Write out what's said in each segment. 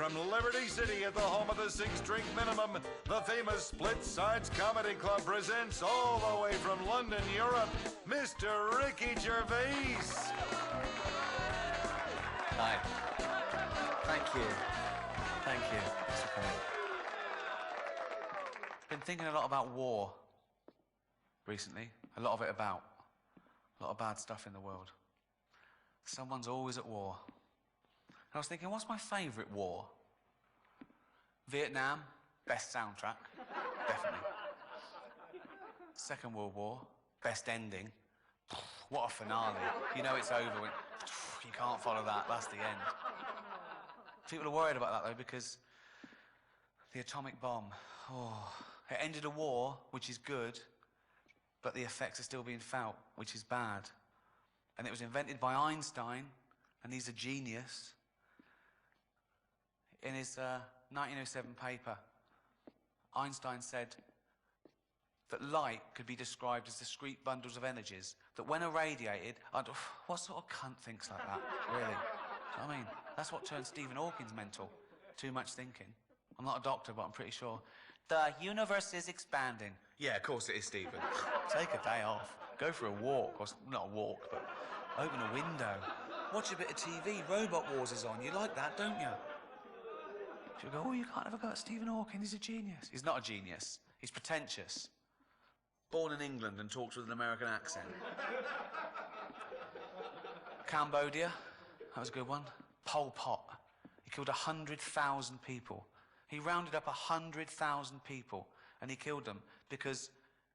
from Liberty City at the home of the six-drink minimum, the famous Split Sides Comedy Club presents all the way from London, Europe, Mr. Ricky Gervais. Hi. Thank you. Thank you. Thanks for coming. Been thinking a lot about war recently. A lot of it about. A lot of bad stuff in the world. Someone's always at war. And I was thinking, what's my favourite war? Vietnam, best soundtrack, definitely. Second World War, best ending. What a finale. You know it's over when you can't follow that, that's the end. People are worried about that though because the atomic bomb, it ended a war, which is good, but the effects are still being felt, which is bad. And it was invented by Einstein, and he's a genius. In his 1907 paper, Einstein said that light could be described as discrete bundles of energies, that when irradiated, what sort of cunt thinks like that, really? Do you know what I mean? That's what turned Stephen Hawking's mental. Too much thinking. I'm not a doctor, but I'm pretty sure. The universe is expanding. Yeah, of course it is, Stephen. Take a day off. Go for a walk, or not a walk, but open a window. Watch a bit of TV. Robot Wars is on. You like that, don't you? She'll go, you can't have a go at Stephen Hawking. He's a genius. He's not a genius. He's pretentious. Born in England and talks with an American accent. Cambodia. That was a good one. Pol Pot. He killed 100,000 people. He rounded up 100,000 people and he killed them because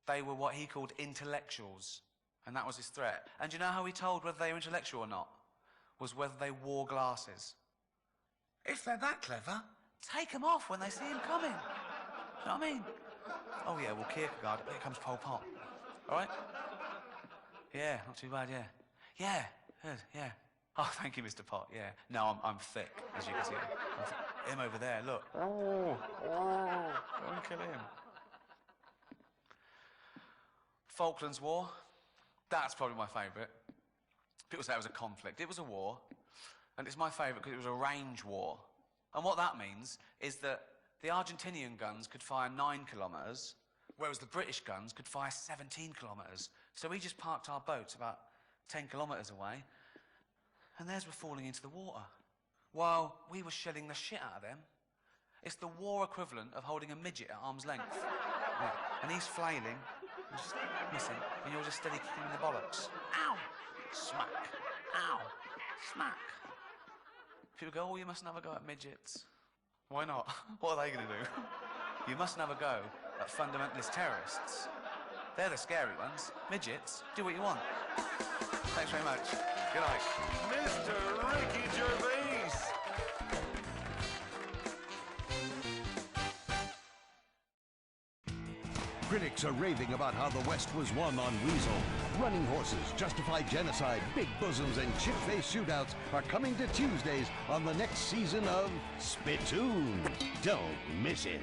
they were what he called intellectuals. And that was his threat. And do you know how he told whether they were intellectual or not? Was whether they wore glasses. If they're that clever, take them off when they see him coming. You know what I mean? Oh yeah, well Kierkegaard, here comes Pol Pot. All right? Yeah, not too bad, yeah. Yeah, good, yeah. Oh, thank you, Mr. Pot, yeah. No, I'm thick, as you can see. Him over there, look. Don't kill him. Falklands War, that's probably my favourite. People say it was a conflict. It was a war, and it's my favourite because it was a range war. And what that means is that the Argentinian guns could fire 9 kilometres, whereas the British guns could fire 17 kilometres. So we just parked our boats about 10 kilometres away, and theirs were falling into the water, while we were shelling the shit out of them. It's the war equivalent of holding a midget at arm's length. Right. And he's flailing, he's just missing, and you're just steady kicking in the bollocks. Ow! Smack. Ow! Smack. People go, you mustn't have a go at midgets. Why not? What are they going to do? You mustn't have a go at fundamentalist terrorists. They're the scary ones. Midgets, do what you want. Thanks very much. Good night. Mr. Ricky Gervais. Critics are raving about how the West was won on Weasel. Running horses, justified genocide, big bosoms, and chip-faced shootouts are coming to Tuesdays on the next season of Spittoon. Don't miss it.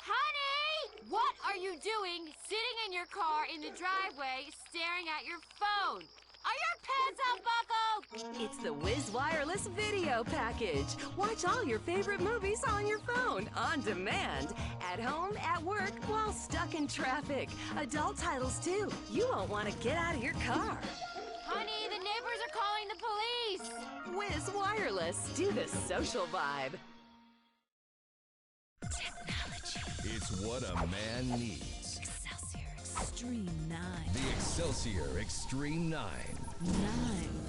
Honey! What are you doing sitting in your car in the driveway staring at your phone? Are your pants unbuckled? It's the Wiz Wireless Video Package. Watch all your favorite movies on your phone, on demand, at home, at work, while stuck in traffic. Adult titles, too. You won't want to get out of your car. Honey, the neighbors are calling the police. Wiz Wireless. Do the social vibe. Technology. It's what a man needs. Excelsior Extreme 9. The Excelsior Extreme 9. 9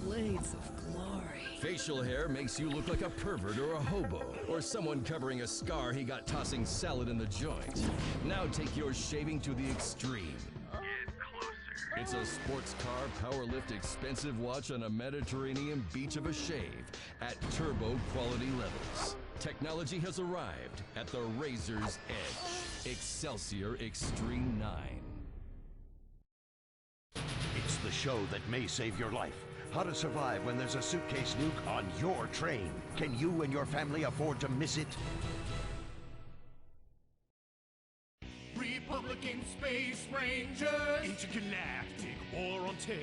blades of glory. Facial hair makes you look like a pervert or a hobo, or someone covering a scar he got tossing salad in the joint. Now take your shaving to the extreme. Get closer. It's a sports car, power lift, expensive watch on a Mediterranean beach of a shave at turbo quality levels. Technology has arrived at the razor's edge. Excelsior Extreme 9. It's the show that may save your life. How to survive when there's a suitcase nuke on your train. Can you and your family afford to miss it? Republican Space Ranger. Rangers. Intergalactic war on terror,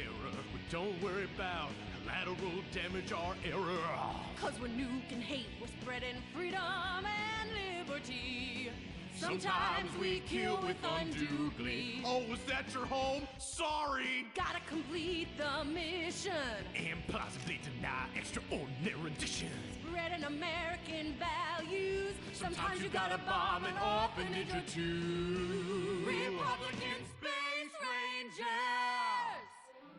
but don't worry about collateral damage or error. Cause we're nuking hate, we're spreading freedom and liberty. Sometimes we kill with undue glee. Oh, was that your home? Sorry! Gotta complete the mission. And plausibly deny extraordinary additions. Spreading American values. Sometimes you gotta bomb an orphanage or two. Republican Space Rangers!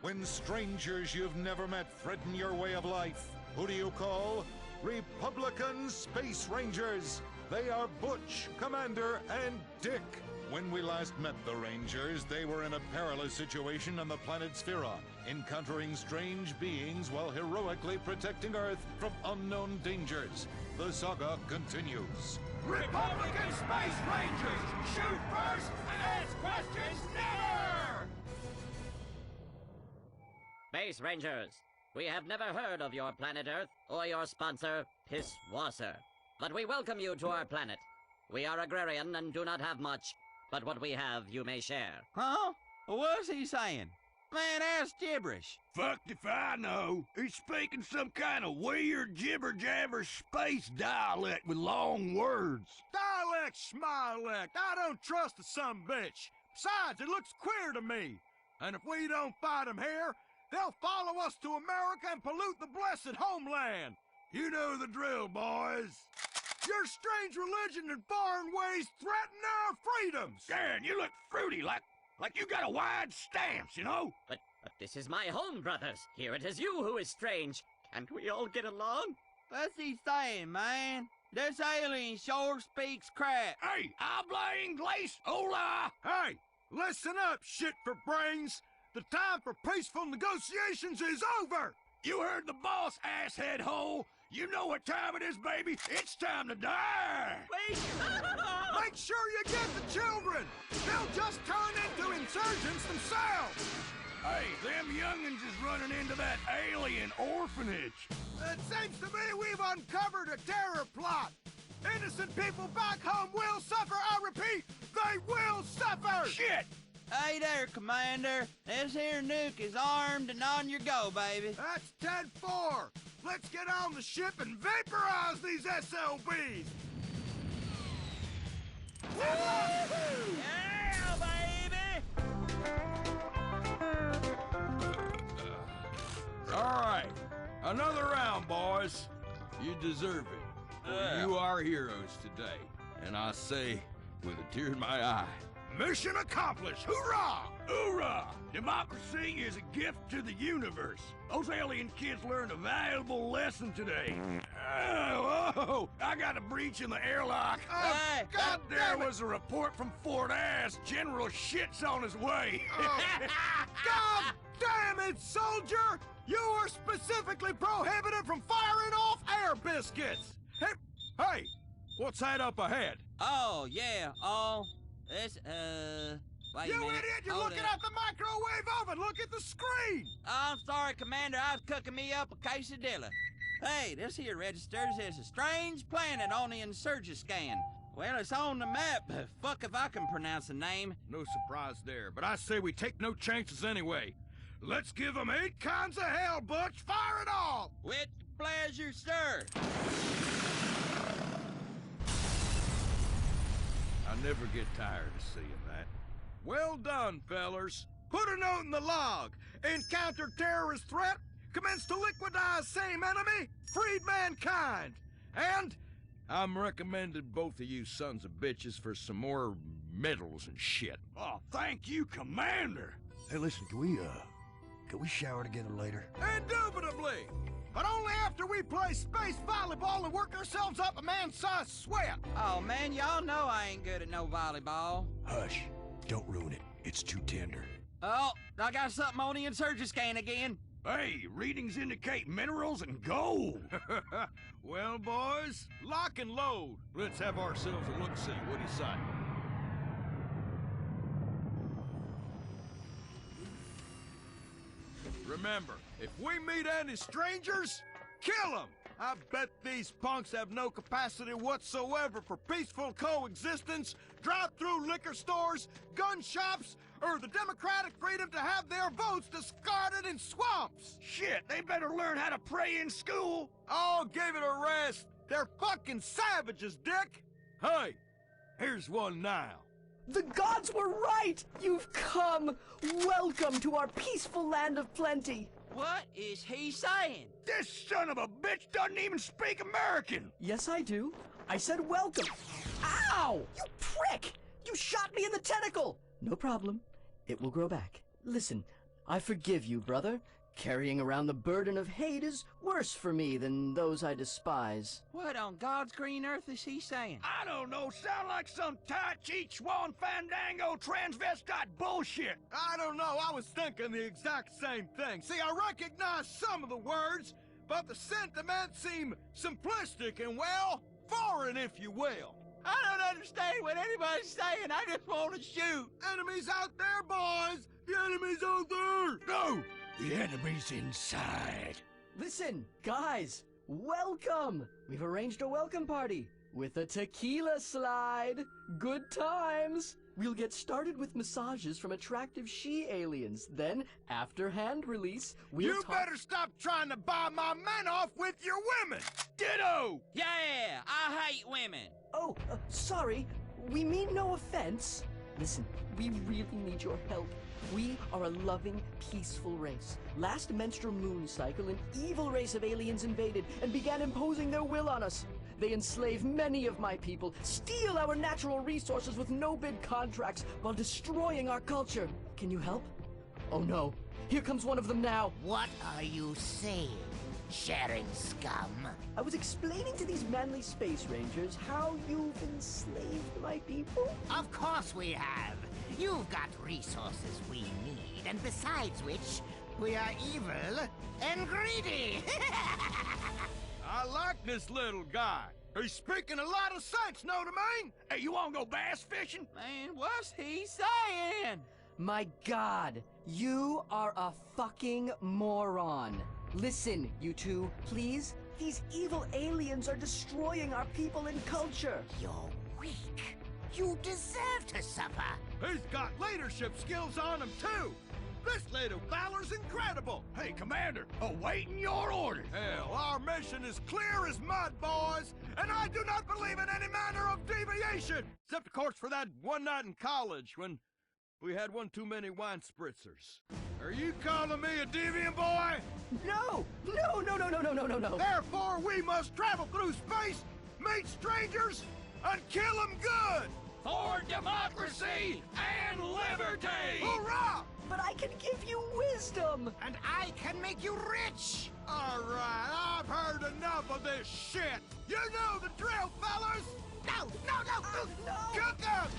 When strangers you've never met threaten your way of life, who do you call? Republican Space Rangers. They are Butch, Commander, and Dick. When we last met the Rangers, they were in a perilous situation on the planet Sphera, encountering strange beings while heroically protecting Earth from unknown dangers. The saga continues. Republican Space Rangers. Shoot first and ask questions never. Space Rangers, we have never heard of your planet Earth or your sponsor, Pisswasser. But we welcome you to our planet. We are agrarian and do not have much, but what we have you may share. Huh? What's he saying? Man, that's gibberish. Fucked if I know. He's speaking some kind of weird jibber-jabber space dialect with long words. Dialect, schmialect. I don't trust the sumbitch. Besides, it looks queer to me. And if we don't fight them here, they'll follow us to America and pollute the blessed homeland. You know the drill, boys. Your strange religion and foreign ways threaten our freedoms. Dan, you look fruity, like you got a wide stance, you know? But this is my home, brothers. Here it is you who is strange. Can't we all get along? What's he saying, man? This alien sure speaks crap. Hey, habla inglés, hola! Hey, listen up, shit for brains. The time for peaceful negotiations is over. You heard the boss, asshead hole. You know what time it is, baby. It's time to die. Wait. Make sure you get the children. They'll just turn into insurgents themselves. Hey, them youngins is running into that alien orphanage. It seems to me we've uncovered a terror plot. Innocent people back home will suffer. I repeat, they will suffer. Shit. Hey there, Commander. This here nuke is armed and on your go, baby. That's 10-4. Let's get on the ship and vaporize these SLBs. Woo-hoo! Yeah, baby! All right. Another round, boys. You deserve it. For you are heroes today. And I say, with a tear in my eye, mission accomplished! Hoorah! Hoorah! Democracy is a gift to the universe. Those alien kids learned a valuable lesson today. Oh, I got a breach in the airlock. Hey, God There damn it! was a report from Fort Ass. General Shit's on his way. God damn it, soldier! You are specifically prohibited from firing off air biscuits! Hey, what's that up ahead? Oh, yeah, this, wait You a minute. idiot! You're Hold looking up. at the microwave oven! Look at the screen! I'm sorry, Commander. I was cooking me up a quesadilla. Hey, this here registers as a strange planet on the Insurgiscan. Well, it's on the map, but fuck if I can pronounce the name. No surprise there, but I say we take no chances anyway. Let's give them 8 kinds of hell, Butch! Fire it all! With pleasure, sir. I never get tired of seeing that. Well done, fellers. Put a note in the log. Encountered terrorist threat. Commence to liquidize same enemy. Freed mankind. And I'm recommending both of you sons of bitches for some more medals and shit. Oh, thank you, Commander. Hey, listen, can we shower together later? Indubitably. But only after we play space volleyball and work ourselves up a man-sized sweat. Oh, man, y'all know I ain't good at no volleyball. Hush. Don't ruin it. It's too tender. Oh, I got something on the Insurgiscan again. Hey, readings indicate minerals and gold. Well, boys, lock and load. Let's have ourselves a look-see. What do you say? Remember, if we meet any strangers, kill them! I bet these punks have no capacity whatsoever for peaceful coexistence, drive-through liquor stores, gun shops, or the democratic freedom to have their votes discarded in swamps. Shit, they better learn how to pray in school. Oh, give it a rest. They're fucking savages, Dick. Hey, here's one now. The gods were right! You've come! Welcome to our peaceful land of plenty! What is he saying? This son of a bitch doesn't even speak American! Yes, I do. I said welcome. Ow! You prick! You shot me in the tentacle! No problem. It will grow back. Listen, I forgive you, brother. Carrying around the burden of hate is worse for me than those I despise. What on God's green earth is he saying? I don't know, sound like some Tai Chi Chuan Fandango transvestite bullshit. I don't know, I was thinking the exact same thing. See, I recognize some of the words, but the sentiments seem simplistic and, well, foreign, if you will. I don't understand what anybody's saying. I just want to shoot. Enemies out there, boys! The enemy's out there! No! The enemy's inside. Listen, guys, welcome! We've arranged a welcome party with a tequila slide. Good times! We'll get started with massages from attractive she-aliens. Then, after hand release, we'll You better stop trying to buy my men off with your women! Ditto! Yeah, I hate women. Oh, sorry. We mean no offense. Listen, we really need your help. We are a loving, peaceful race. Last menstrual moon cycle, an evil race of aliens invaded and began imposing their will on us. They enslave many of my people, steal our natural resources with no-bid contracts while destroying our culture. Can you help? Oh no, here comes one of them now. What are you saying, sharing scum? I was explaining to these manly space rangers how you've enslaved my people. Of course we have. You've got resources we need, and besides which, we are evil and greedy. I like this little guy. He's speaking a lot of sense, know what I mean? Hey, you wanna go bass fishing? Man, what's he saying? My God, you are a fucking moron. Listen, you two, please. These evil aliens are destroying our people and culture. You're weak. You deserve to suffer. He's got leadership skills on him, too. This little feller's incredible. Hey, Commander, awaiting your orders. Hell, our mission is clear as mud, boys, and I do not believe in any manner of deviation. Except, of course, for that one night in college when we had one too many wine spritzers. Are you calling me a deviant, boy? No! No. Therefore, we must travel through space, meet strangers, and kill them good! For democracy and liberty! Hurrah! But I can give you wisdom! And I can make you rich! All right, I've heard enough of this shit! You know the drill, fellas! No! Cook up!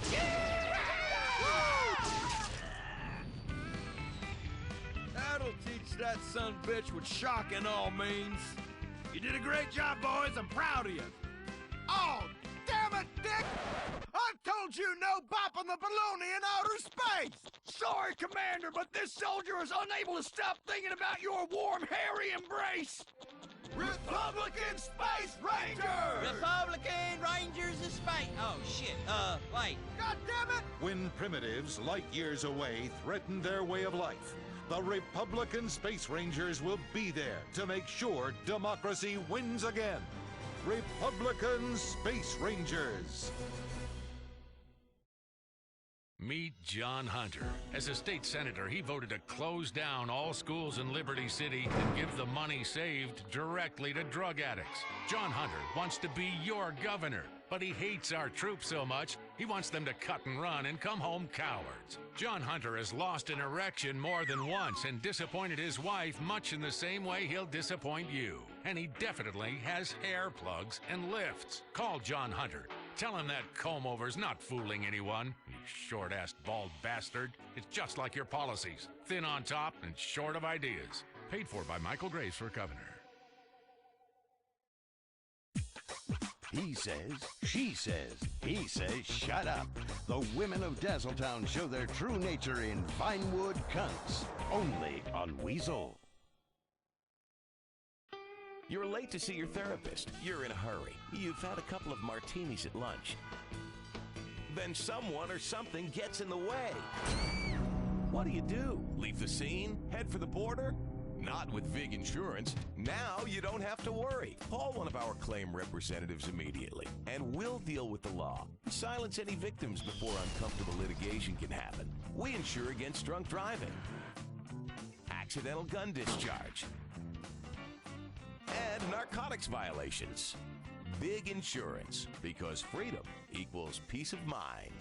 That'll teach that son of a bitch what shocking all means. You did a great job, boys. I'm proud of you. Oh, damn it, Dick! I've told you no bopping the baloney in outer space! Sorry, Commander, but this soldier is unable to stop thinking about your warm, hairy embrace! Republican Space Rangers! Republican Rangers of Space. Oh, shit. Wait. God damn it! When primitives light years away threaten their way of life, the Republican Space Rangers will be there to make sure democracy wins again. Republican Space Rangers. Meet John Hunter. As a state senator, he voted to close down all schools in Liberty City and give the money saved directly to drug addicts. John Hunter wants to be your governor, but he hates our troops so much, he wants them to cut and run and come home cowards. John Hunter has lost an erection more than once and disappointed his wife much in the same way he'll disappoint you. And he definitely has hair plugs and lifts. Call John Hunter. Tell him that comb-over's not fooling anyone, you short-assed bald bastard. It's just like your policies. Thin on top and short of ideas. Paid for by Michael Graves for governor. He says, she says, he says, shut up. The women of Dazzletown show their true nature in Vinewood Cunts. Only on Weasel. You're late to see your therapist. You're in a hurry. You've had a couple of martinis at lunch. Then someone or something gets in the way. What do? Leave the scene? Head for the border? Not with VIG Insurance. Now you don't have to worry. Call one of our claim representatives immediately, and we'll deal with the law. Silence any victims before uncomfortable litigation can happen. We insure against drunk driving, accidental gun discharge, and narcotics violations. VIG Insurance, because freedom equals peace of mind.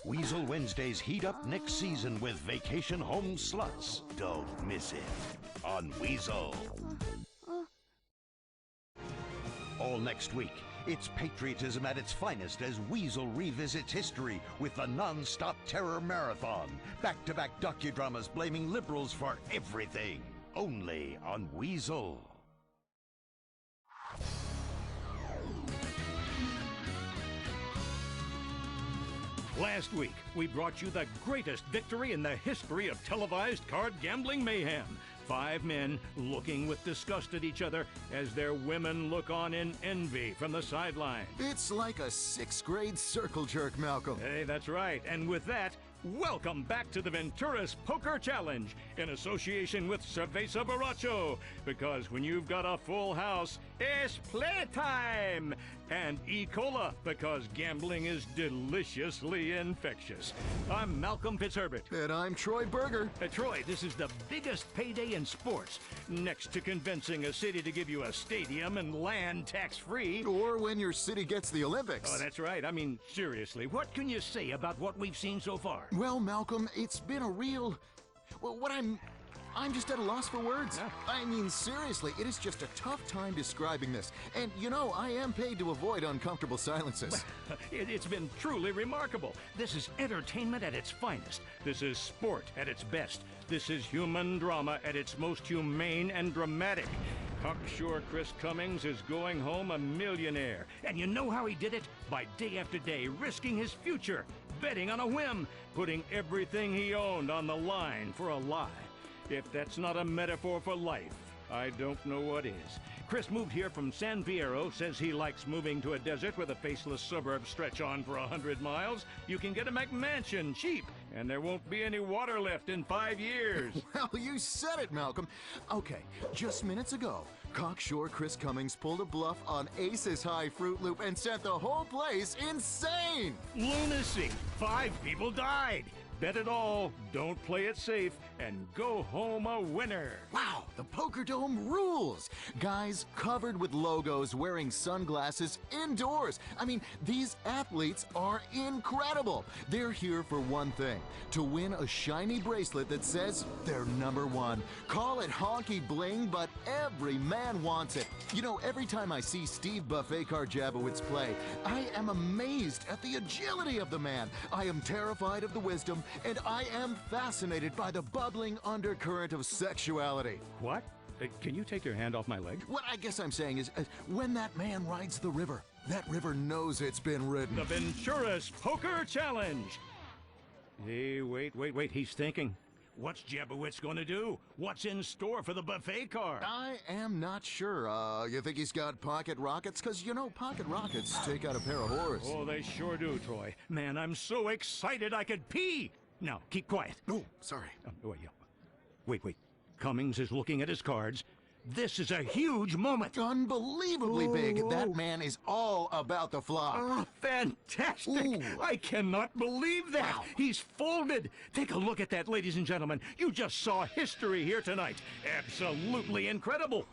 Weasel Wednesdays heat up next season with Vacation Home Sluts. Don't miss it on Weasel. All next week, it's patriotism at its finest as Weasel revisits history with the non-stop terror marathon. Back-to-back docudramas blaming liberals for everything. Only on Weasel. Last week, we brought you the greatest victory in the history of televised card gambling mayhem. 5 men looking with disgust at each other as their women look on in envy from the sideline. It's like a 6th grade circle jerk, Malcolm. Hey, that's right. And with that, welcome back to the Venturas Poker Challenge in association with Cerveza Borracho. Because when you've got a full house, it's playtime! And E. Cola, because gambling is deliciously infectious. I'm Malcolm Fitzherbert. And I'm Troy Berger. Troy, this is the biggest payday in sports, next to convincing a city to give you a stadium and land tax-free. Or when your city gets the Olympics. Oh, that's right. I mean, seriously, what can you say about what we've seen so far? Well, Malcolm, it's been a real... Well, I'm just at a loss for words. Yeah. I mean, seriously, it is just a tough time describing this. And, you know, I am paid to avoid uncomfortable silences. It's been truly remarkable. This is entertainment at its finest. This is sport at its best. This is human drama at its most humane and dramatic. Cocksure Chris Cummings is going home a millionaire. And you know how he did it? By day after day, risking his future, betting on a whim, putting everything he owned on the line for a lie. If that's not a metaphor for life, I don't know what is. Chris moved here from San Fierro, says he likes moving to a desert with a faceless suburb stretch on for 100 miles. You can get a McMansion cheap, and there won't be any water left in 5 years. Well, you said it, Malcolm. Okay, just minutes ago, cocksure Chris Cummings pulled a bluff on Ace's High Fruit Loop and sent the whole place insane. Lunacy. 5 people died. Bet it all, don't play it safe, and go home a winner. Wow, the Poker Dome rules. Guys covered with logos wearing sunglasses indoors. I mean, these athletes are incredible. They're here for one thing, to win a shiny bracelet that says they're #1. Call it honky bling, but every man wants it. You know, every time I see Steve Buffet Karjabowicz play, I am amazed at the agility of the man. I am terrified of the wisdom, and I am fascinated by the bubbling undercurrent of sexuality. What? Can you take your hand off my leg? What I guess I'm saying is, when that man rides the river, that river knows it's been ridden. The Venturas Poker Challenge! Hey, wait, he's thinking. What's Jabowitz gonna do? What's in store for the buffet car? I am not sure. You think he's got pocket rockets? Because, you know, pocket rockets take out a pair of whores. Oh, they sure do, Troy. Man, I'm so excited I could pee! Now, keep quiet. Oh, sorry. Wait. Cummings is looking at his cards. This is a huge moment. Unbelievably big. That man is all about the flop. Oh, fantastic. Ooh. I cannot believe that. Wow. He's folded. Take a look at that, ladies and gentlemen. You just saw history here tonight. Absolutely incredible.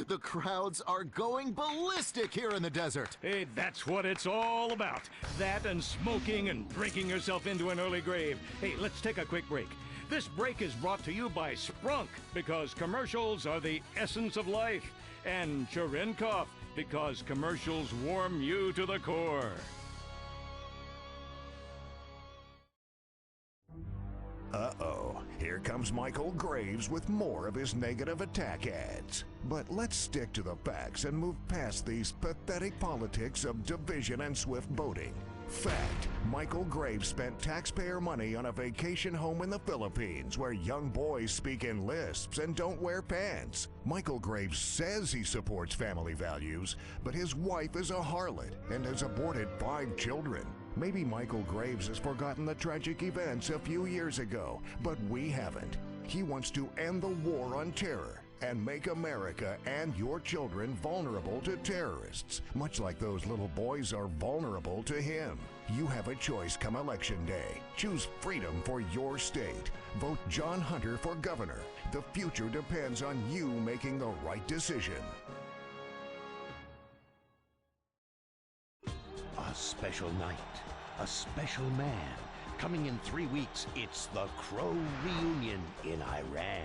The crowds are going ballistic here in the desert. Hey, that's what it's all about. That and smoking and drinking yourself into an early grave. Hey, let's take a quick break. This break is brought to you by Sprunk, because commercials are the essence of life, and Cherenkov, because commercials warm you to the core. Uh-oh, here comes Michael Graves with more of his negative attack ads. But let's stick to the facts and move past these pathetic politics of division and swift boating. Fact, Michael Graves spent taxpayer money on a vacation home in the Philippines where young boys speak in lisps and don't wear pants. Michael Graves says he supports family values, but his wife is a harlot and has aborted 5 children. Maybe Michael Graves has forgotten the tragic events a few years ago, but we haven't. He wants to end the war on terror and make America and your children vulnerable to terrorists, much like those little boys are vulnerable to him. You have a choice come Election Day. Choose freedom for your state. Vote John Hunter for governor. The future depends on you making the right decision. A special night, a special man. Coming in 3 weeks, it's the Crow reunion in Iran.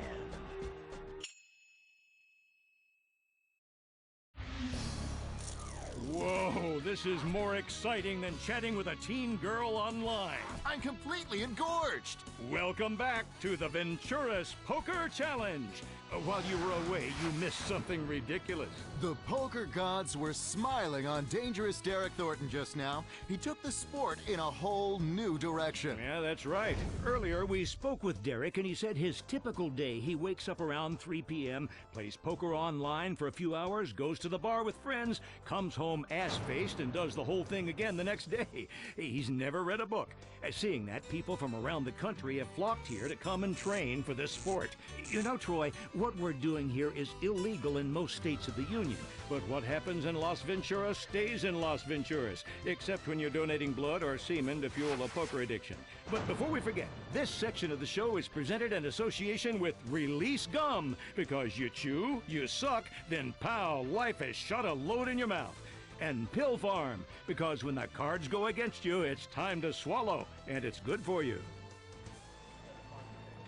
Whoa, this is more exciting than chatting with a teen girl online. I'm completely engorged. Welcome back to the Venturas Poker Challenge. While you were away, you missed something ridiculous. The poker gods were smiling on dangerous Derek Thornton just now. He took the sport in a whole new direction. Yeah, that's right. Earlier, we spoke with Derek, and he said his typical day, he wakes up around 3 p.m., plays poker online for a few hours, goes to the bar with friends, comes home ass-faced, and does the whole thing again the next day. He's never read a book. Seeing that, people from around the country have flocked here to come and train for this sport. You know, Troy, what we're doing here is illegal in most states of the Union. But what happens in Las Venturas stays in Las Venturas, except when you're donating blood or semen to fuel a poker addiction. But before we forget, this section of the show is presented in association with Release Gum, because you chew, you suck, then pow, life has shot a load in your mouth. And Pill Farm, because when the cards go against you, it's time to swallow, and it's good for you.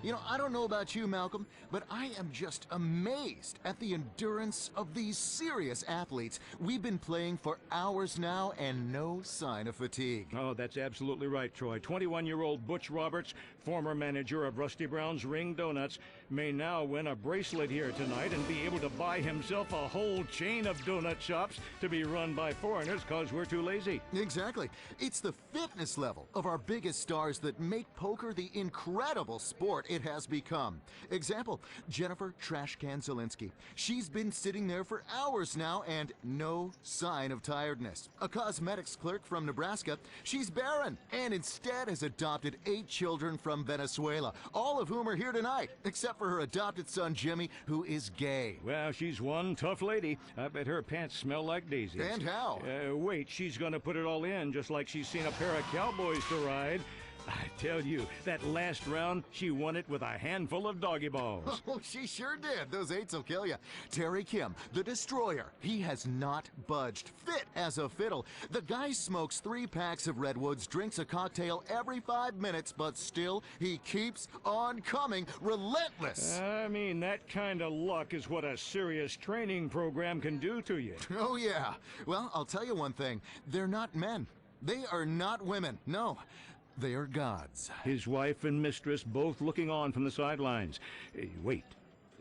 You know, I don't know about you, Malcolm, but I am just amazed at the endurance of these serious athletes. We've been playing for hours now and no sign of fatigue. Oh, that's absolutely right, Troy. 21-year-old Butch Roberts, former manager of Rusty Brown's Ring Donuts, may now win a bracelet here tonight and be able to buy himself a whole chain of donut shops to be run by foreigners because we're too lazy. Exactly. It's the fitness level of our biggest stars that make poker the incredible sport it has become. Example, Jennifer Trashcan Zielinski. She's been sitting there for hours now and no sign of tiredness. A cosmetics clerk from Nebraska, she's barren and instead has adopted 8 children from Venezuela, all of whom are here tonight, except for her adopted son Jimmy, who is gay. Well, she's one tough lady. I bet her pants smell like daisies. And how? Wait, she's gonna put it all in, just like she's seen a pair of cowboys to ride. I tell you, that last round, she won it with a handful of doggy balls. Oh, she sure did. Those 8s will kill you. Terry Kim, the destroyer. He has not budged. Fit as a fiddle. The guy smokes 3 packs of Redwoods, drinks a cocktail every 5 minutes, but still, he keeps on coming. Relentless. I mean, that kind of luck is what a serious training program can do to you. Oh, yeah. Well, I'll tell you one thing. They're not men. They are not women. No. They are gods. His wife and mistress both looking on from the sidelines. Wait.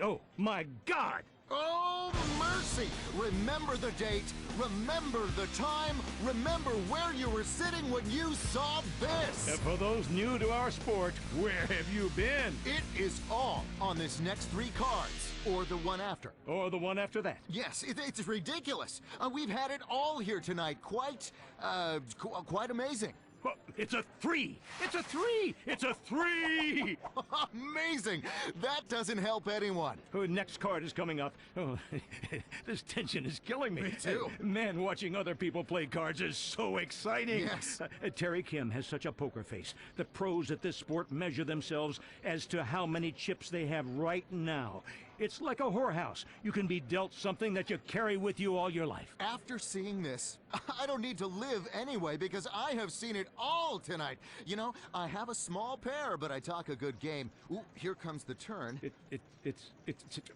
Oh, my God! Oh, mercy! Remember the date, remember the time, remember where you were sitting when you saw this! For those new to our sport, where have you been? It is all on this next 3 cards, or the one after. Or the one after that. Yes, it's ridiculous. We've had it all here tonight. Quite amazing. Well, it's a 3! It's a 3! It's a 3! Amazing! That doesn't help anyone. Next card is coming up. Oh, this tension is killing me. Me too. Man, watching other people play cards is so exciting. Yes. Terry Kim has such a poker face. The pros at this sport measure themselves as to how many chips they have right now. It's like a whorehouse. You can be dealt something that you carry with you all your life. After seeing this, I don't need to live anyway because I have seen it all tonight. You know, I have a small pair, but I talk a good game. Ooh, here comes the turn.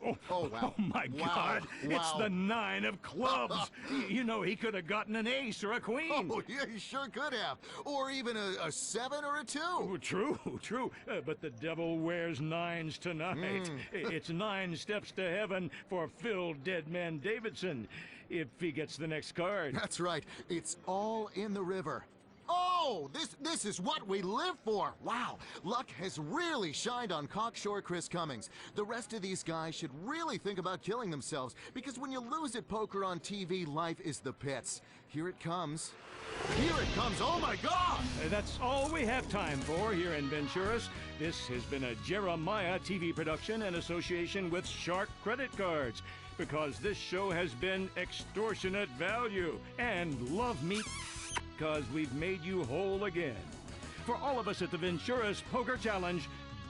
Oh, wow. Oh, my God. Wow. It's the 9 of clubs. You know, he could have gotten an ace or a queen. Oh, yeah, he sure could have. Or even a 7 or a 2. Oh, true. But the devil wears 9s tonight. It's 9 steps to heaven for Phil Deadman Davidson, if he gets the next card. That's right. It's all in the river. Oh, this is what we live for. Wow, luck has really shined on Cocksure Chris Cummings. The rest of these guys should really think about killing themselves, because when you lose at poker on TV, life is the pits. Here it comes. Here it comes, oh my God! That's all we have time for here in Venturas. This has been a Jeremiah TV production in association with Shark Credit Cards, because this show has been extortionate value, and love me because we've made you whole again. For all of us at the Venturas Poker Challenge,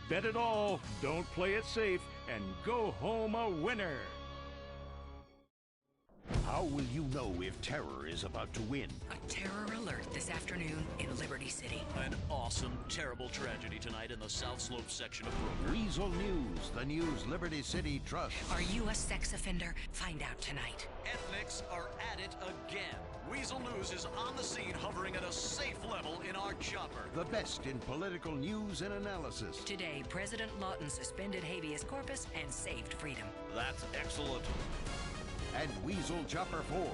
bet it all, don't play it safe, and go home a winner. How will you know if terror is about to win? A terror alert this afternoon in Liberty City. An awesome, terrible tragedy tonight in the South Slope section of Brooklyn. Weasel News, the news Liberty City trusts. Are you a sex offender? Find out tonight. Ethnics are at it again. Weasel News is on the scene, hovering at a safe level in our chopper. The best in political news and analysis. Today, President Lawton suspended habeas corpus and saved freedom. That's excellent. And Weasel Chopper 4.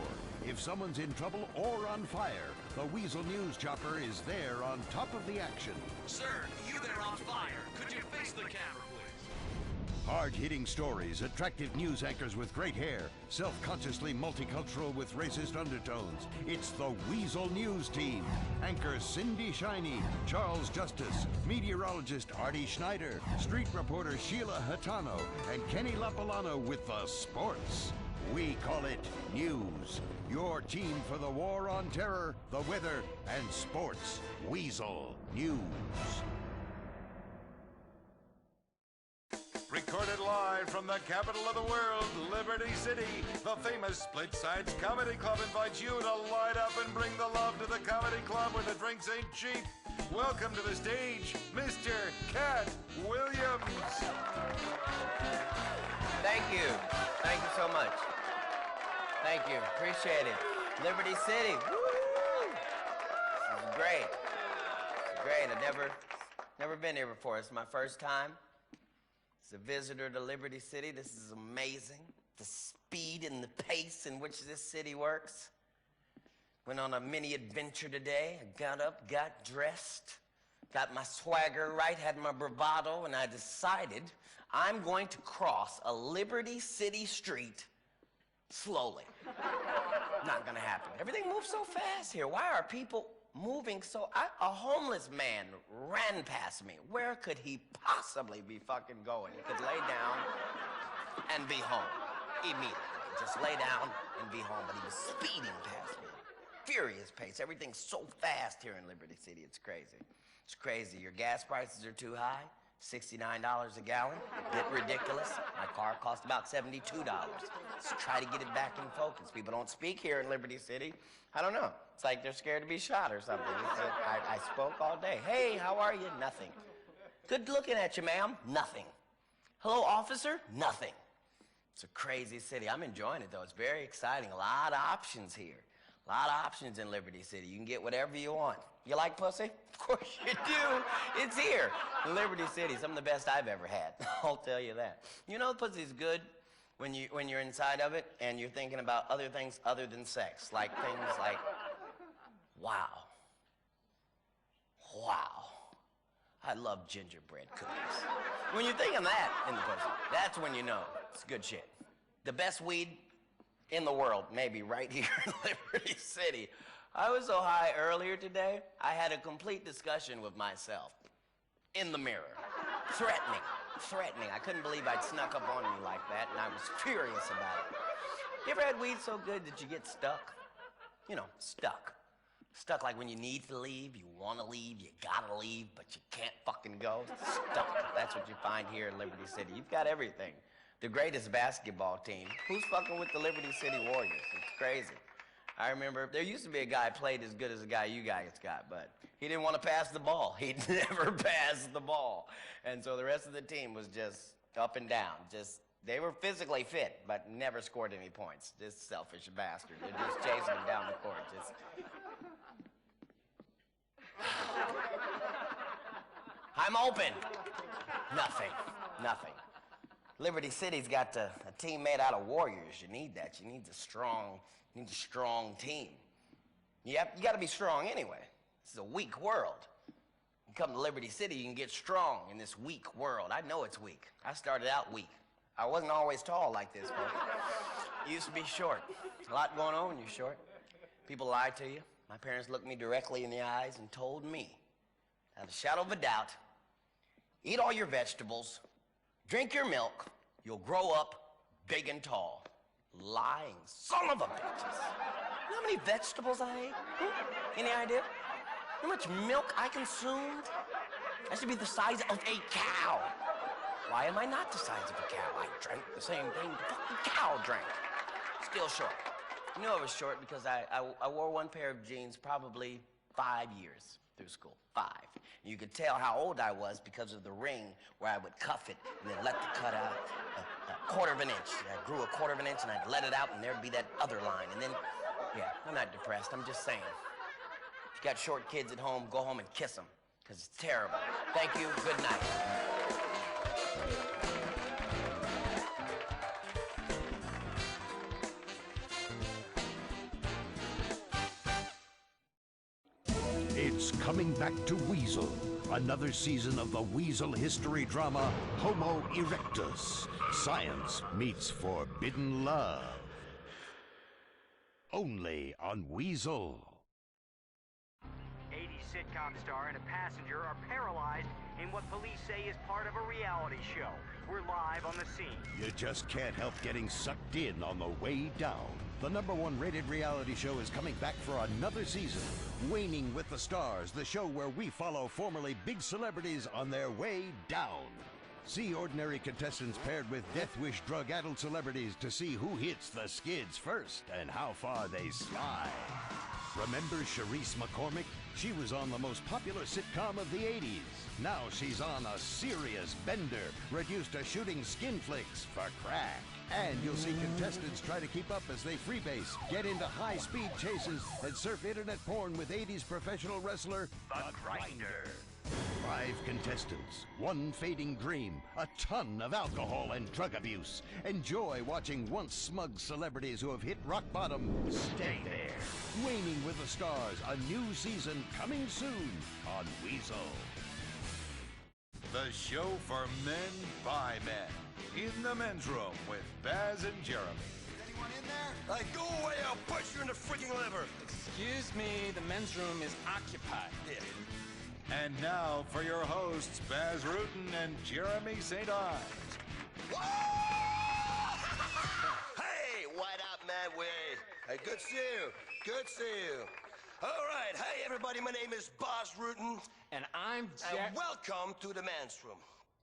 If someone's in trouble or on fire, the Weasel News Chopper is there on top of the action. Sir, you there on fire. Could you face the camera, please? Hard-hitting stories, attractive news anchors with great hair, self-consciously multicultural with racist undertones. It's the Weasel News Team. Anchors Cindy Shiney, Charles Justice, meteorologist Artie Schneider, street reporter Sheila Hatano, and Kenny Lapalano with the sports. We call it News. Your team for the war on terror, the weather, and sports. Weasel News. Recorded live from the capital of the world, Liberty City, the famous Split Sides Comedy Club invites you to light up and bring the love to the comedy club where the drinks ain't cheap. Welcome to the stage, Mr. Cat Williams. Thank you. Thank you so much. Thank you. Appreciate it. Liberty City. Woo! This is great. It's great. I've never been here before. It's my first time. As a visitor to Liberty City, this is amazing. The speed and the pace in which this city works. Went on a mini adventure today. I got up, got dressed, got my swagger right, had my bravado, and I decided I'm going to cross a Liberty City street slowly. Not gonna happen. Everything moves so fast here. Why are people moving so... a homeless man ran past me. Where could he possibly be fucking going? He could lay down and be home immediately. Just lay down and be home, but he was speeding past me. Furious pace. Everything's so fast here in Liberty City. It's crazy. It's crazy. Your gas prices are too high. $69 a gallon, a bit ridiculous. My car cost about $72. Let's try to get it back in focus. People don't speak here in Liberty City. I don't know. It's like they're scared to be shot or something. I spoke all day. Hey, how are you? Nothing. Good looking at you, ma'am. Nothing. Hello, officer? Nothing. It's a crazy city. I'm enjoying it, though. It's very exciting. A lot of options here. A lot of options in Liberty City. You can get whatever you want. You like pussy? Of course you do. It's here in Liberty City. Some of the best I've ever had. I'll tell you that. You know, pussy's good when you're inside of it and you're thinking about other things other than sex. Like things like, wow. Wow. I love gingerbread cookies. When you're thinking that in the pussy, that's when you know it's good shit. The best weed in the world, maybe right here in Liberty City. I was so high earlier today, I had a complete discussion with myself in the mirror. Threatening. I couldn't believe I'd snuck up on me like that, and I was furious about it. You ever had weed so good that you get stuck? You know, stuck. Stuck like when you need to leave, you want to leave, you gotta leave, but you can't fucking go. Stuck. That's what you find here in Liberty City. You've got everything. The greatest basketball team. Who's fucking with the Liberty City Warriors? It's crazy. I remember there used to be a guy played as good as the guy you guys got, but he didn't want to pass the ball. He'd never pass the ball. And so the rest of the team was just up and down. They were physically fit, but never scored any points. Just selfish bastard. They're just chasing him down the court. I'm open. Nothing. Liberty City's got a team made out of warriors. You need that. You need a strong team. You got to be strong anyway. This is a weak world. You come to Liberty City, you can get strong in this weak world. I know it's weak. I started out weak. I wasn't always tall like this, folks. You used to be short. A lot going on when you're short. People lie to you. My parents looked me directly in the eyes and told me, without a shadow of a doubt, eat all your vegetables, drink your milk, you'll grow up big and tall. Lying son of a bitches. You know how many vegetables I ate? Any idea? How much milk I consumed? I should be the size of a cow. Why am I not the size of a cow? I drank the same thing the fucking cow drank. Still short. You know I was short because I wore one pair of jeans probably 5 years through school. 5. And you could tell how old I was because of the ring where I would cuff it and then let the cut out a quarter of an inch. I grew a quarter of an inch and I'd let it out and there'd be that other line. And then, yeah, I'm not depressed. I'm just saying. If you got short kids at home, go home and kiss them because it's terrible. Thank you. Good night. It's coming back to Weasel. Another season of the Weasel history drama, Homo Erectus. Science meets forbidden love. Only on Weasel. 80s sitcom star and a passenger are paralyzed in what police say is part of a reality show. We're live on the scene. You just can't help getting sucked in on the way down. The #1 rated reality show is coming back for another season. Waning with the Stars, the show where we follow formerly big celebrities on their way down. See ordinary contestants paired with death wish drug-addled celebrities to see who hits the skids first and how far they slide. Remember Charisse McCormick? She was on the most popular sitcom of the 80s. Now she's on a serious bender, reduced to shooting skin flicks for crack. And you'll see contestants try to keep up as they freebase, get into high-speed chases, and surf internet porn with 80s professional wrestler, The Grinder. 5 contestants, 1 fading dream, a ton of alcohol and drug abuse. Enjoy watching once smug celebrities who have hit rock bottom stay there. Waning with the Stars, a new season coming soon on Weasel. The show for men by men. In the men's room with Baz and Jeremy. Anyone in there? Hey, go away, I'll punch you in the freaking liver. Excuse me, the men's room is occupied. Yeah. And now for your hosts, Baz Rutten and Jeremy St. Ives. Hey, what up, man? Hey, good to see you. Good to see you. All right, hey, everybody, my name is Baz Rutten. And I'm And welcome to the men's room.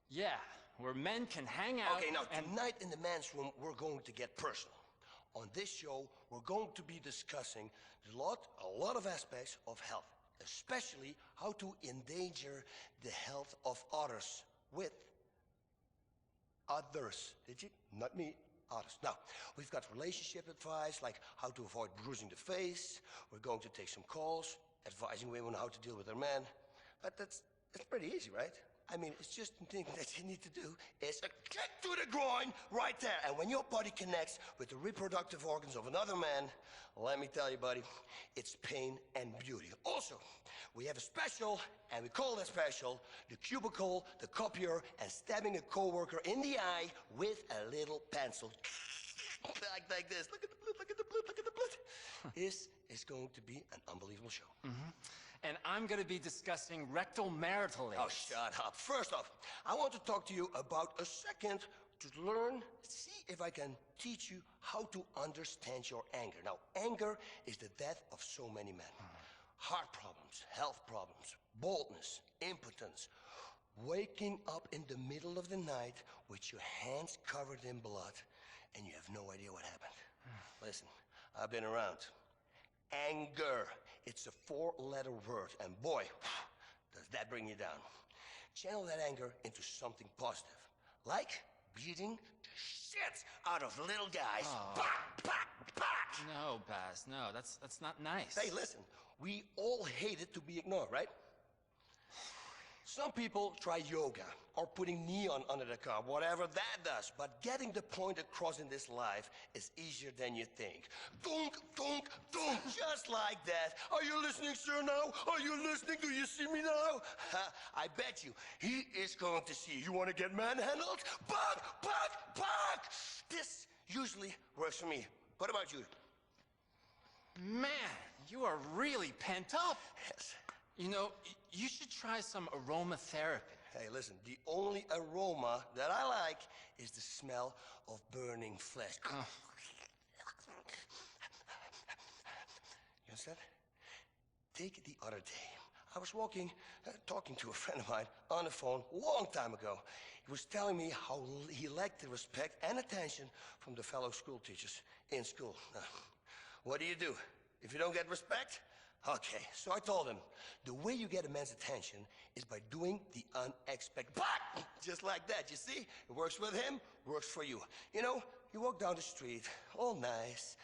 Yeah, where men can hang out. Okay, now, tonight in the men's room, we're going to get personal. On this show, we're going to be discussing a lot of aspects of health, especially how to endanger the health of others with others. Did you? Not me. Others. Now, we've got relationship advice, like how to avoid bruising the face. We're going to take some calls, advising women how to deal with their men. But that's pretty easy, right? I mean, it's just the thing that you need to do is a kick to the groin right there. And when your body connects with the reproductive organs of another man, let me tell you, buddy, it's pain and beauty. Also, we have a special, and we call that special, the cubicle, the copier, and stabbing a coworker in the eye with a little pencil. like this. Look at the blood, look at the blood, look at the blood. This is going to be an unbelievable show. Mm-hmm. And I'm going to be discussing rectal marital aids. Oh, shut up. First off, I want to talk to you about a second to learn, see if I can teach you how to understand your anger. Now, anger is the death of so many men. Heart problems, health problems, boldness, impotence, waking up in the middle of the night with your hands covered in blood and you have no idea what happened. Listen, I've been around. Anger. It's a 4-letter word, and boy, does that bring you down. Channel that anger into something positive, like beating the shit out of little guys. Oh. Bah, bah, bah. No, Baz, no, that's not nice. Hey, listen, we all hate it to be ignored, right? Some people try yoga or putting neon under the car, whatever that does. But getting the point across in this life is easier than you think. Dunk, dunk, dunk, just like that. Are you listening, sir, now? Are you listening? Do you see me now? I bet you he is going to see you. You want to get manhandled? Bug, bug, bug! This usually works for me. What about you? Man, you are really pent up. Yes. You know, you should try some aromatherapy. Hey, listen, the only aroma that I like is the smell of burning flesh. You understand? Take the other day. I was walking, talking to a friend of mine on the phone a long time ago. He was telling me how he lacked the respect and attention from the fellow school teachers in school. What do? If you don't get respect? Okay, so I told him, the way you get a man's attention is by doing the unexpected. But just like that, you see? It works with him, works for you. You know, you walk down the street, all nice,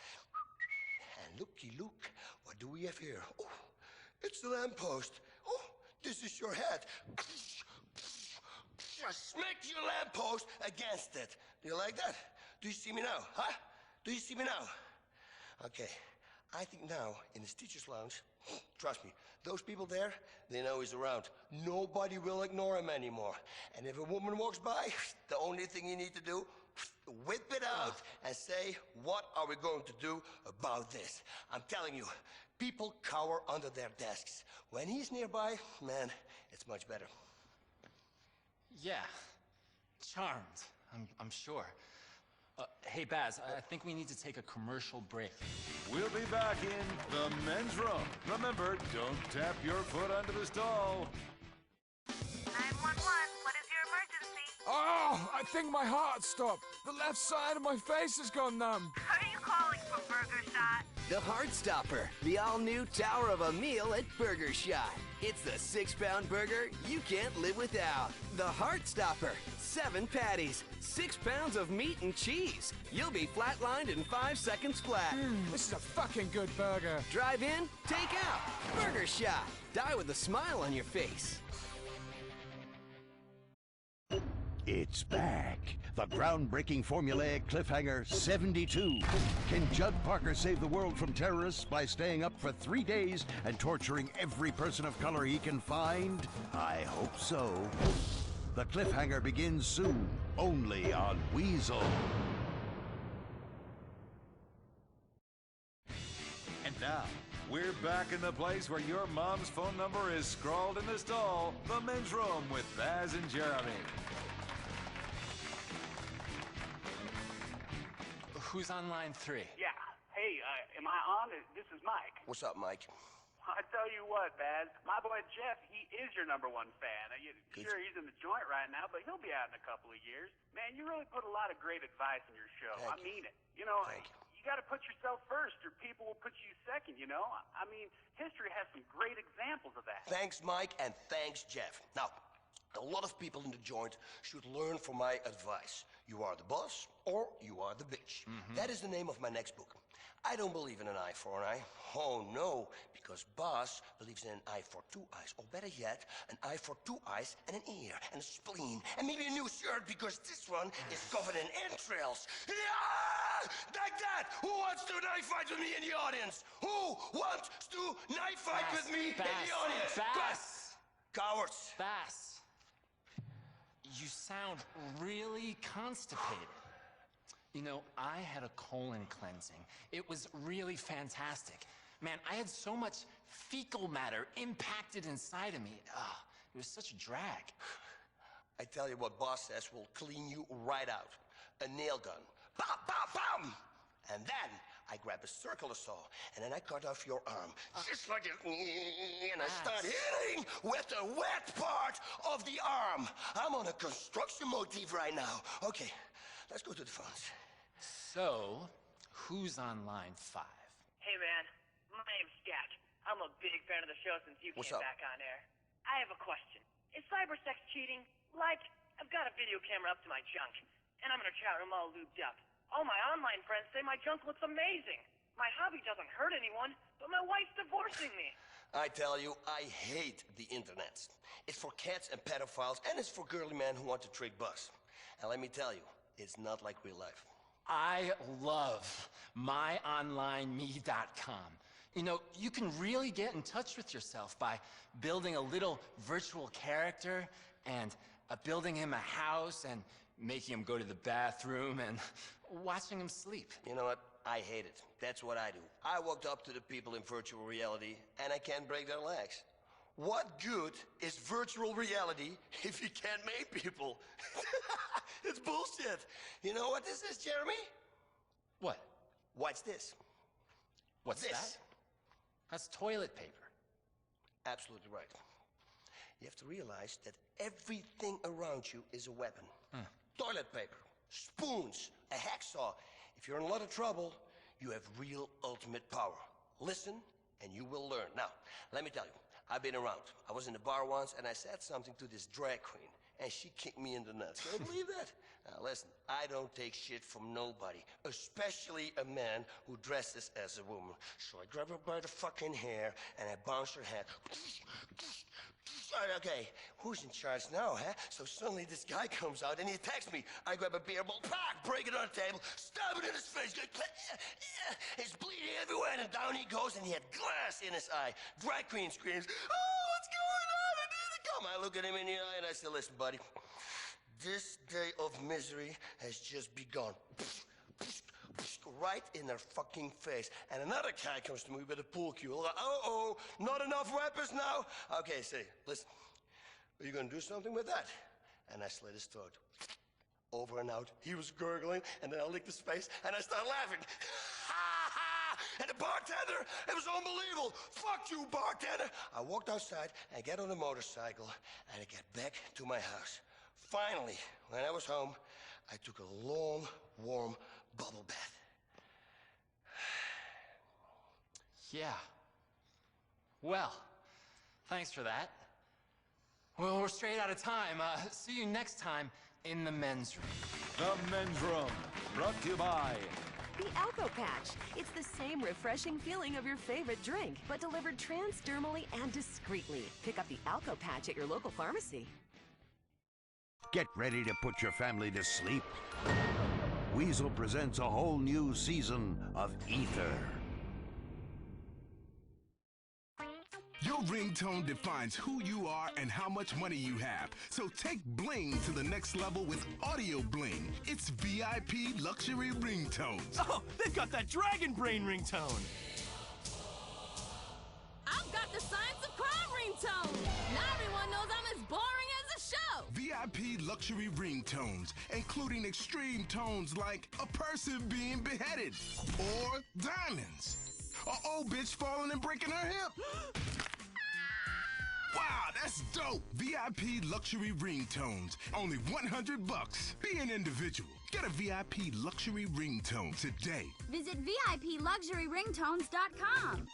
and looky look, what do we have here? Oh, it's the lamppost. Oh, this is your head. Smack your lamppost against it. Do you like that? Do you see me now, huh? Do you see me now? Okay. I think now, in his teacher's lounge, trust me, those people there, they know he's around. Nobody will ignore him anymore. And if a woman walks by, the only thing you need to do, whip it out and say, what are we going to do about this? I'm telling you, people cower under their desks. When he's nearby, man, it's much better. Yeah, charmed, I'm sure. Hey, Baz, I think we need to take a commercial break. We'll be back in the men's room. Remember, don't tap your foot under the stall. 911, what is your emergency? Oh, I think my heart stopped. The left side of my face has gone numb. Are you calling for Burger Shot? The Heartstopper, the all-new tower of a meal at Burger Shot. It's the 6-pound burger you can't live without. The Heartstopper, 7 patties, 6 pounds of meat and cheese. You'll be flatlined in 5 seconds flat. This is a fucking good burger. Drive in, take out. Burger Shot. Die with a smile on your face. It's back. The groundbreaking formulaic cliffhanger 72. Can Judd Parker save the world from terrorists by staying up for 3 days and torturing every person of color he can find? I hope so. The cliffhanger begins soon, only on Weasel. And now, we're back in the place where your mom's phone number is scrawled in the stall, the men's room with Baz and Jeremy. Who's on line 3? Yeah. Hey, am I on? This is Mike. What's up, Mike? I tell you what, Baz, my boy Jeff, he is your #1 fan. Sure, he's in the joint right now, but he'll be out in a couple of years. Man, you really put a lot of great advice in your show. I mean it. You know, you got to put yourself first, or people will put you second, you know? I mean, history has some great examples of that. Thanks, Mike, and thanks, Jeff. Now, a lot of people in the joint should learn from my advice. You are the boss, or you are the bitch. That is the name of my next book. I don't believe in an eye for an eye. Oh, no, because Boss believes in an eye for 2 eyes. Or better yet, an eye for 2 eyes and an ear and a spleen. And maybe a new shirt, because this one is covered in entrails. Yeah! Like that! Who wants to knife fight with me in the audience? Who wants to knife fight with me in the audience? Bass! Cowards! Bass! You sound really constipated. You know, I had a colon cleansing. It was really fantastic. Man, I had so much fecal matter impacted inside of me. It was such a drag. I tell you what Boss says will clean you right out. A nail gun. Bam, bam, bam! And then I grab a circular saw, and then I cut off your arm. Just like this. And I start hitting with the wet part of the arm. I'm on a construction motif right now. Okay, let's go to the phones. So, who's on line 5? Hey, man. My name's Jack. I'm a big fan of the show since you What's came up? back on air. I have a question. Is cybersex cheating? Like, I've got a video camera up to my junk, and I'm in a chat room all lubed up. All my online friends say my junk looks amazing. My hobby doesn't hurt anyone, but my wife's divorcing me. I tell you, I hate the internet. It's for cats and pedophiles, and it's for girly men who want to trick bucks. And let me tell you, it's not like real life. I love myonlineme.com. You know, you can really get in touch with yourself by building a little virtual character and building him a house and making him go to the bathroom and watching him sleep. You know what? I hate it. That's what I do. I walked up to the people in virtual reality and I can't break their legs. What good is virtual reality if you can't make people? It's bullshit. You know what this is, Jeremy? What? Watch this. What's that? That's toilet paper. Absolutely right. You have to realize that everything around you is a weapon. Toilet paper, spoons, a hacksaw. If you're in a lot of trouble, you have real ultimate power. Listen, and you will learn. Now, let me tell you, I've been around. I was in the bar once, and I said something to this drag queen, and she kicked me in the nuts. Can you believe that? Now, listen, I don't take shit from nobody, especially a man who dresses as a woman. So I grab her by the fucking hair, and I bounce her head. Okay, who's in charge now, huh? So suddenly this guy comes out and he attacks me. I grab a beer bottle, break it on the table, stab it in his face. It's bleeding everywhere, and down he goes, and he had glass in his eye. Drag queen screams, "Oh, what's going on? I need to come." I look at him in the eye and I say, "Listen, buddy, this day of misery has just begun." Right in their fucking face. And another guy comes to me with a pool cue. Like, uh-oh, not enough weapons now? Okay, say, listen, are you gonna do something with that? And I slit his throat. Over and out. He was gurgling, and then I licked his face, and I started laughing. And the bartender, it was unbelievable. Fuck you, bartender. I walked outside, and I get on a motorcycle, and I get back to my house. Finally, when I was home, I took a long, warm bubble bath. Yeah. Well, thanks for that. Well, we're straight out of time. See you next time in the men's room. The Men's Room, brought to you by the Alco Patch. It's the same refreshing feeling of your favorite drink, but delivered transdermally and discreetly. Pick up the Alco Patch at your local pharmacy. Get ready to put your family to sleep. Weasel presents a whole new season of Ether. Your ringtone defines who you are and how much money you have. So take bling to the next level with Audio Bling. It's VIP luxury ringtones. Oh, they've got that Dragon Brain ringtone. I've got the Science of Crime ringtone. Now everyone knows I'm as boring as a show. VIP luxury ringtones, including extreme tones like a person being beheaded or diamonds. An old bitch falling and breaking her hip. Wow, that's dope! VIP luxury ringtones. Only $100. Be an individual. Get a VIP luxury ringtone today. Visit VIPluxuryringtones.com.